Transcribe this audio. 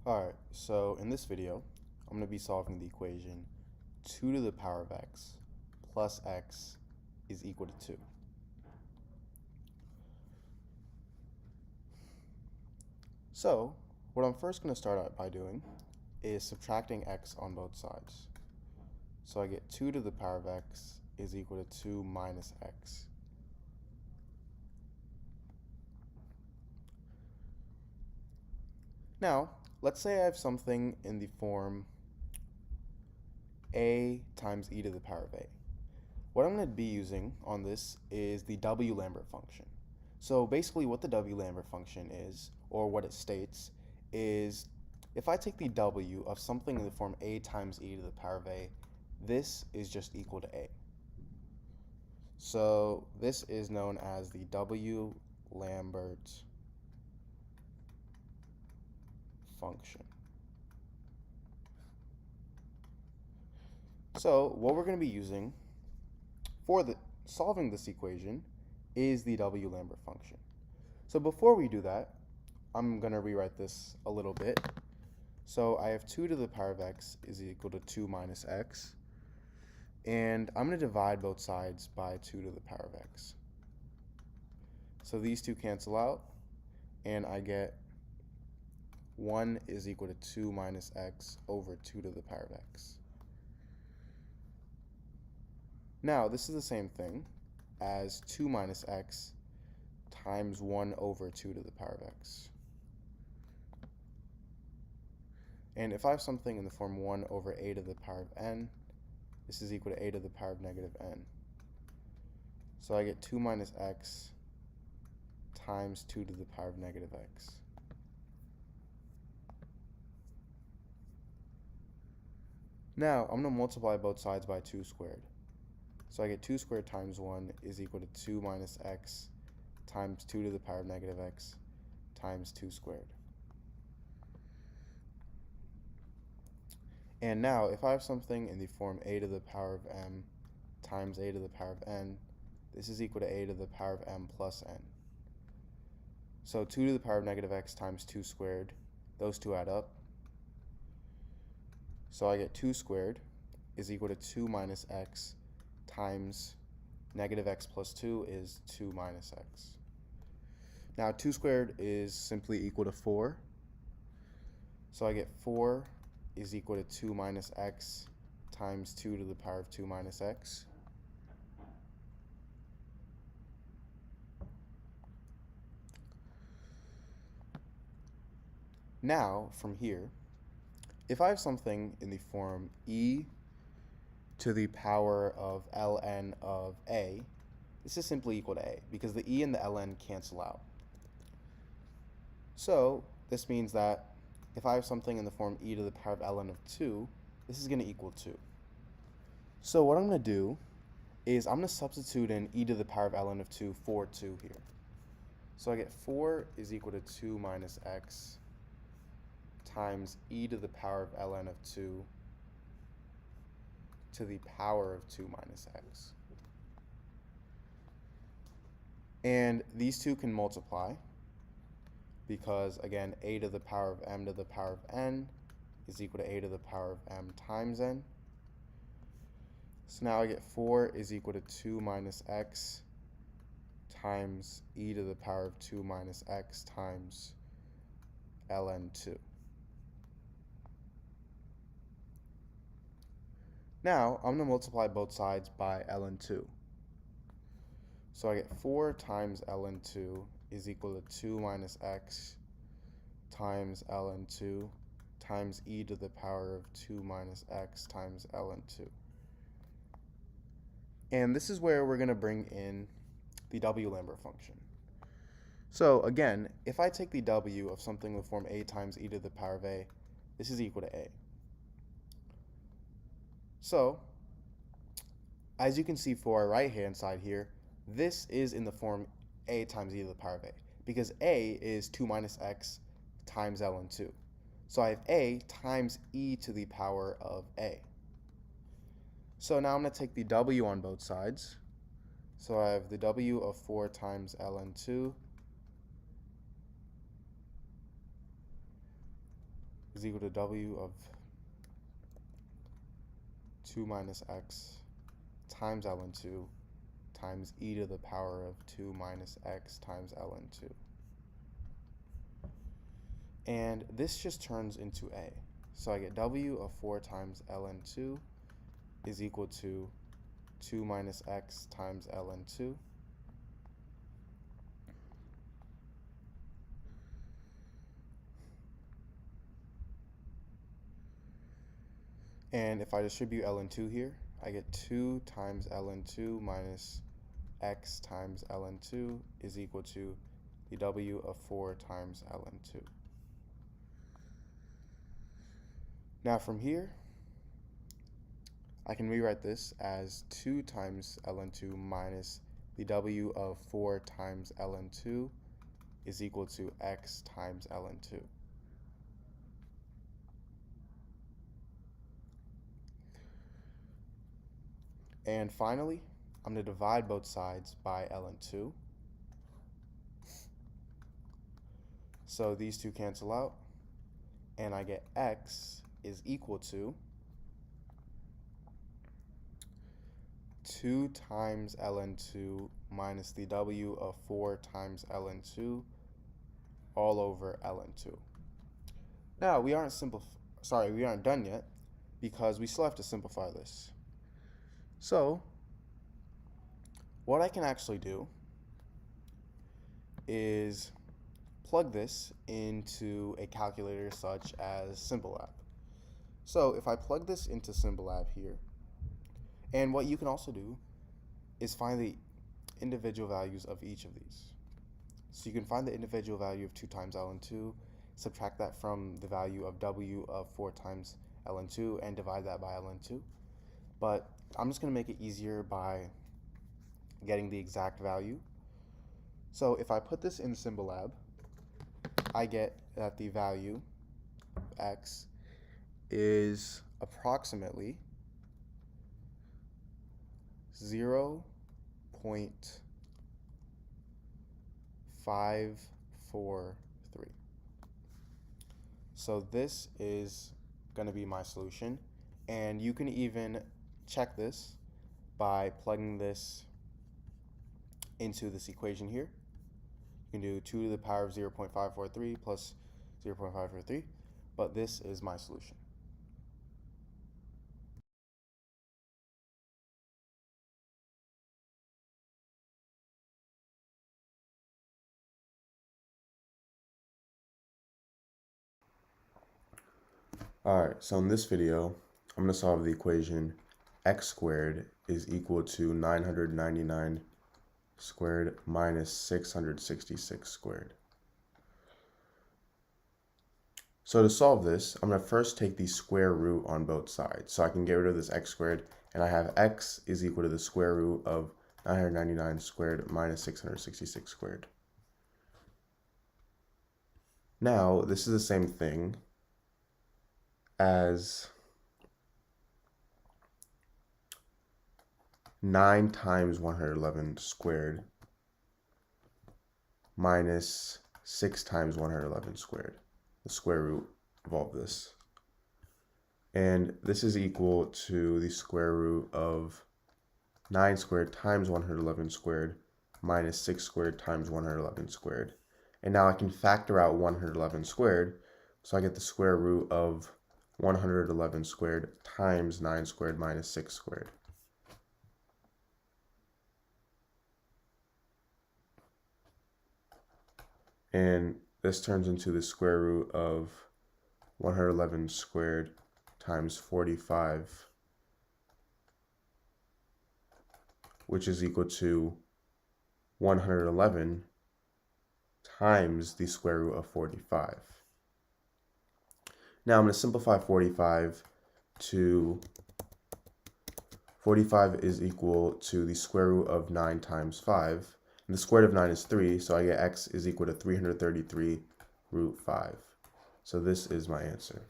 Alright, so in this video, I'm going to be solving the equation 2 to the power of x plus x is equal to 2. So, what I'm first going to start out by doing is subtracting x on both sides. So I get 2 to the power of x is equal to 2 minus x. Now, let's say I have something in the form a times e to the power of a. What I'm going to be using on this is the W Lambert function. So basically what the W Lambert function is, or what it states, is if I take the W of something in the form a times e to the power of a, this is just equal to a. So this is known as the W Lambert function. So what we're going to be using for solving this equation is the W Lambert function. So before we do that, I'm going to rewrite this a little bit. So I have 2 to the power of x is equal to 2 minus x. And I'm going to divide both sides by 2 to the power of x. So these two cancel out, and I get 1 is equal to 2 minus x over 2 to the power of x. Now, this is the same thing as 2 minus x times 1 over 2 to the power of x. And if I have something in the form 1 over a to the power of n, this is equal to a to the power of negative n. So I get 2 minus x times 2 to the power of negative x. Now, I'm going to multiply both sides by 2 squared. So I get 2 squared times 1 is equal to 2 minus x times 2 to the power of negative x times 2 squared. And now, if I have something in the form a to the power of m times a to the power of n, this is equal to a to the power of m plus n. So 2 to the power of negative x times 2 squared, those two add up. So I get 2 squared is equal to 2 minus x times negative x plus 2 is 2 minus x. Now 2 squared is simply equal to 4. So I get 4 is equal to 2 minus x times 2 to the power of 2 minus x. Now, from here, if I have something in the form e to the power of ln of a, this is simply equal to a, because the e and the ln cancel out. So this means that if I have something in the form e to the power of ln of 2, this is going to equal 2. So what I'm going to do is I'm going to substitute in e to the power of ln of 2 for 2 here. So I get 4 is equal to 2 minus x times e to the power of ln of 2 to the power of 2 minus x. And these two can multiply because, again, a to the power of m to the power of n is equal to a to the power of m times n. So now I get 4 is equal to 2 minus x times e to the power of 2 minus x times ln 2. Now, I'm going to multiply both sides by ln 2. So I get 4 times ln 2 is equal to 2 minus x times ln 2 times e to the power of 2 minus x times ln 2. And this is where we're going to bring in the W Lambert function. So again, if I take the W of something with form a times e to the power of a, this is equal to a. So, as you can see for our right-hand side here, this is in the form a times e to the power of a, because a is 2 minus x times ln 2. So I have a times e to the power of a. So now I'm going to take the w on both sides. So I have the w of 4 times ln 2 is equal to w of 2 minus x times ln2 times e to the power of 2 minus x times ln2. And this just turns into a. So I get w of 4 times ln2 is equal to 2 minus x times ln2. And if I distribute ln2 here, I get 2 times ln2 minus x times ln2 is equal to the w of 4 times ln2. Now from here, I can rewrite this as 2 times ln2 minus the w of 4 times ln2 is equal to x times ln2. And finally, I'm going to divide both sides by ln2. So these two cancel out, and I get x is equal to 2 times ln2 minus the w of 4 times ln2 all over ln2. Now, we aren't done yet, because we still have to simplify this. So, what I can actually do is plug this into a calculator such as Symbolab. So if I plug this into Symbolab here, and what you can also do is find the individual values of each of these. So you can find the individual value of 2 times ln2, subtract that from the value of w of 4 times ln2, and divide that by ln2. But I'm just going to make it easier by getting the exact value. So if I put this in Symbolab, I get that the value of x is approximately 0.543. So this is going to be my solution, and you can even check this by plugging this into this equation here. You can do 2 to the power of 0.543 plus 0.543, but this is my solution. Alright, so in this video, I'm going to solve the equation x squared is equal to 999 squared minus 666 squared. So to solve this, I'm going to first take the square root on both sides. So I can get rid of this x squared, and I have x is equal to the square root of 999 squared minus 666 squared. Now, this is the same thing as 9 times 111 squared minus 6 times 111 squared, the square root of all of this. And this is equal to the square root of 9 squared times 111 squared minus 6 squared times 111 squared. And now I can factor out 111 squared, so I get the square root of 111 squared times 9 squared minus 6 squared. And this turns into the square root of 111 squared times 45, which is equal to 111 times the square root of 45. Now I'm going to simplify 45 to 45 is equal to the square root of 9 times 5. And the square root of 9 is 3, so I get x is equal to 333 root 5. So this is my answer.